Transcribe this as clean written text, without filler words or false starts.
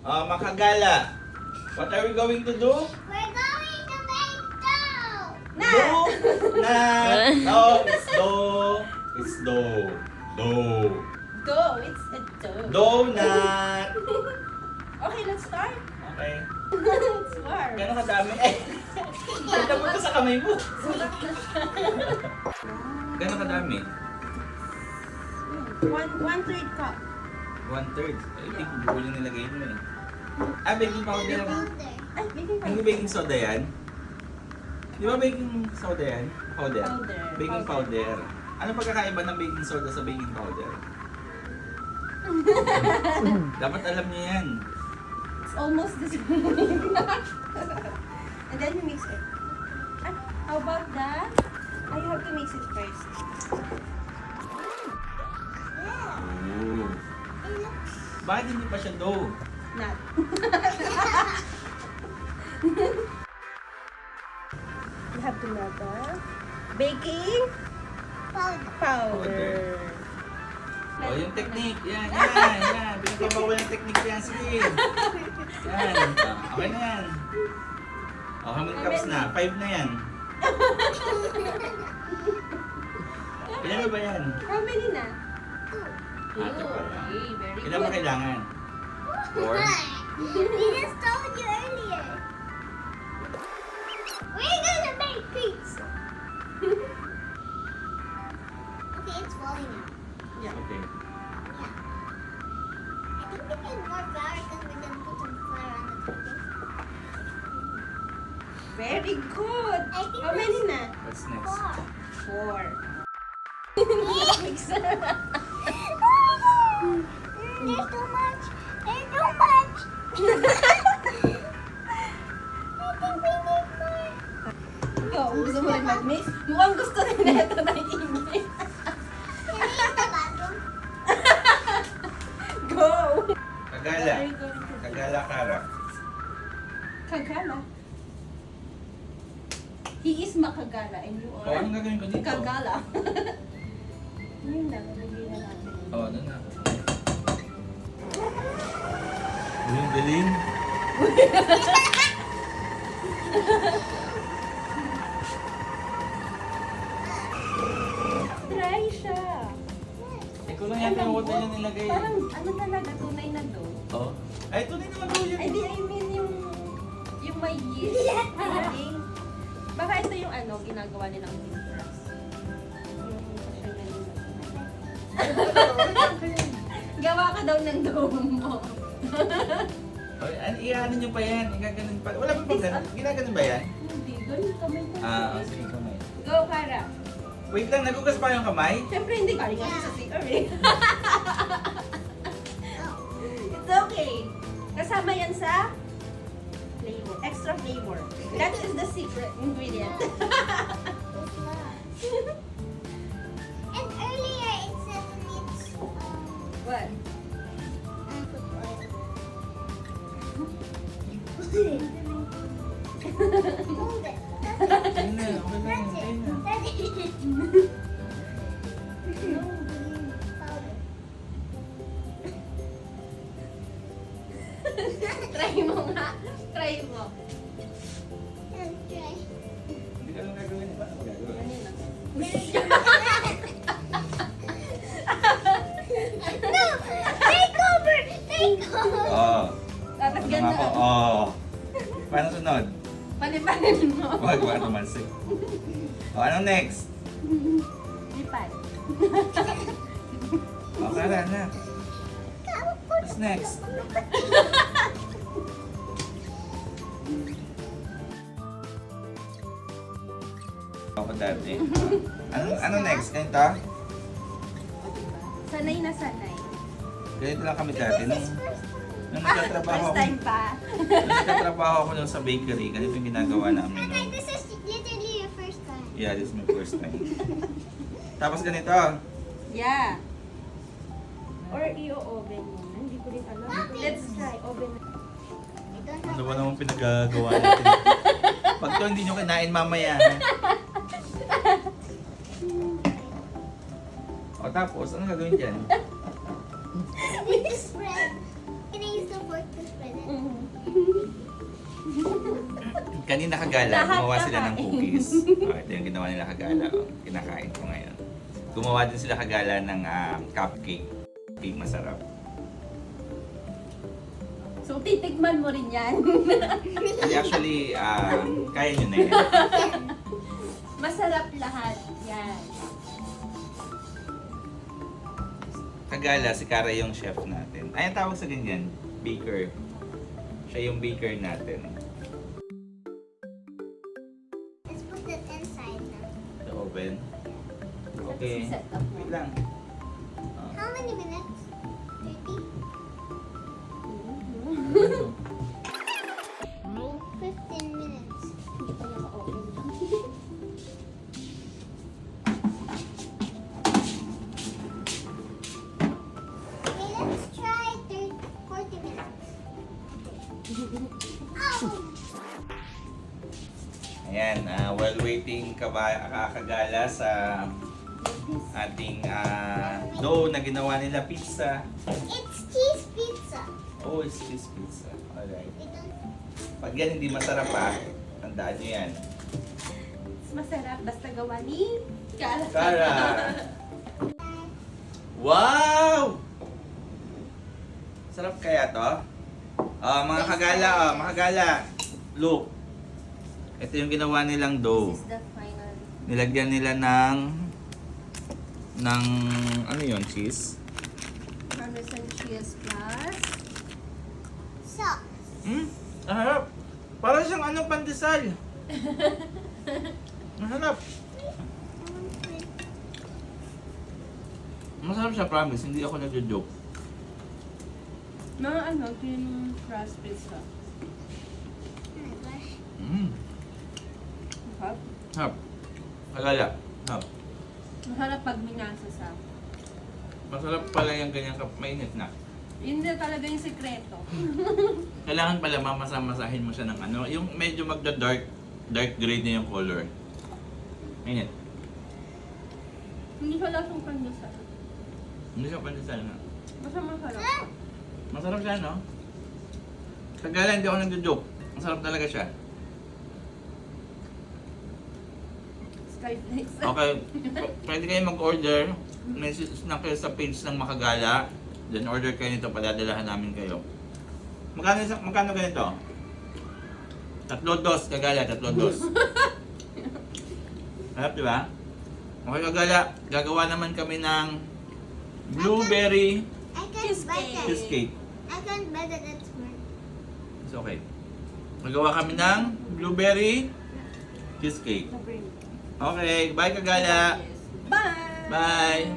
Makagala. What are we going to do? We're going to make dough. Do. Na. No, it's do. It's do. Do. Go. It's a dough. Donut. Okay, let's start. Okay. It's warm. Gano'n kadami? Eh. Pagdabot ka sa kamay mo. Gano'n kadami? 1/3 cup. 1/3. I think buo yung nilagay mo eh. Baking powder. Ay, baking Hindi powder. baking soda yan? Di ba baking soda yan? Powder? Powder. Baking powder. Ano pagkakaiba ng baking soda sa baking powder? Dapat alam niyo yan. It's almost the same. And then you mix it. Ah, how about that? I have to mix it first. Ooh. Bakit hindi pa siya dough? Not. You have to melt the baking powder. O, yung technique. Yan, yan, yan. Pinagpapawal ng technique yan. Sige. Yan. Okay na yan. O, how many cups na? 5 na yan. Ilan na ba yan? How many na? Ito pa lang. Okay, very Ilan ba good. kailangan? 4? We just told you earlier. We're gonna make pizza. Okay, it's falling out. Yeah. Okay. Yeah. I think we need more flour because we're gonna put some flour on the topping. Very good. I think How many na? What's next? 4. Mix. There's too much. There's too much. I think we need more. Ikaw, gusto mo rin mag-mix? Mukhang gusto rin na ito ng ingay. Can we use the bathroom? Go! Kagala. Kagala Kara. Kagala. He is makagala and you O, are anong gagawin ko dito? kagala. Yun na, nalagay na natin. O, ano na? Yung galing. Try siya. Ikaw lang yata yung water niya nilagay. Parang ano talaga, tunay na dough. Oh. Ay, tunay naman daw yun. I mean yung may yeast filling. Baka ito yung ano, ginagawa nilang Pinterest. Gawa ka daw ng dough mo. Oy, iyaano nyo pa yan. Igaganon pa. Wala pa bang ganun? Ginaganon ba yan? Hindi, ganun kamay ko. Sige kamay. Go, Kara. Wait lang, nagugas pa yung kamay? Siyempre hindi galing ako sa CR eh. It's okay. Kasama yan sa flavor. Extra flavor. That is the secret ingredient. And earlier it said it needs What? food oil. Hold it. Ayun na, okay na yun. That's Ayun it. na. That's it. No green powder. Try mo nga. Try mo. Okay. Hindi ka lang gagawin. Paano mo gagawin? Ano yun? No! Take over! Take over! Oo. Tapos Ano nga po? gano'n. Oo. Paano sunod? Palipanin mo. Wag, wag naman sick. O, anong next? Lipat. O, Kara na. What's next? Ako dati. Ano next? Ganito? Sanay na sanay. Ganito lang kami dati. Nung nagtatrabaho First ako, time pa. nung nagtatrabaho ako lang sa bakery, ganito yung ginagawa namin. Okay, this is literally your first time. Yeah, this is my first time. Tapos ganito. Yeah. Or i-oven mo. Hindi ko rin alam. Let's try. Oven. You don't have Ano ba naman pinagagawa natin? Pag to hindi nyo kinain mamaya. Ha? O tapos, ano gagawin dyan? We spread. Can I use the fork to spread it? Kanina Kagala, Lahat gumawa sila ng kakain. cookies. Ito yung ginawa nila Kagala. Kinakain ko ngayon. Gumawa din sila Kagala ng cupcake. Cake masarap. So, titikman mo rin yan. And actually, kaya nyo na yan. Masarap lahat. Yan. Kagala, si Kara yung chef natin. Ay, ang tawag sa ganyan, baker. Siya yung baker natin. Let's put it inside now. The oven. Okay. Set up mo. Wait lang. How many minutes? 30? No, 15 minutes. Hindi pa naka-open. Okay, let's try 40 minutes. Oh! Ayan, while waiting Kagala sa ating dough na ginawa nila pizza. It's cheese pizza. Oh, it's cheese pizza. Alright. We don't... Pag yan hindi masarap pa, tandaan nyo yan. Mas masarap basta gawa ni Kara. Kara! Wow! Sarap kaya to? Mga Kagala, mga Kagala. Look. Ito yung ginawa nilang dough. This is the final. Nilagyan nila ng ano yun, cheese? Parmesan cheese plus. Salt. Harap. Para siyang ano, pandesal. Masarap. Masarap siya, promise. Hindi ako nagjo-joke. Mga ano, thin crust pizza. Oh my gosh. Masarap. Harap. Kagala. Harap. Masarap pag minasa sa. Masarap pala yung ganyan mainit na. Yun na talaga yung sekreto. Kailangan pala mamasa-masahin mo siya ng ano, yung medyo magda-dark gray na yung color. Mainit. Hindi siya lasang pandesal. Hindi siya pandesal na. Basta masarap. Masarap siya, no? Kagala, hindi ako nagjo-joke. Masarap talaga siya. Skyflakes. Okay, pwede kayo mag-order. Message na kayo sa page ng Makagala. Then order kayo nito, padadalahan namin kayo. Magkano ganito? 3 dos, Kagala, 3 dos. Harap, di ba? Okay, Kagala, gagawa naman kami ng blueberry I can't bite it. cheesecake. I can't bite it. It's burnt. It's okay. Magawa kami ng blueberry cheesecake. Okay, bye Kagala. Bye! Bye.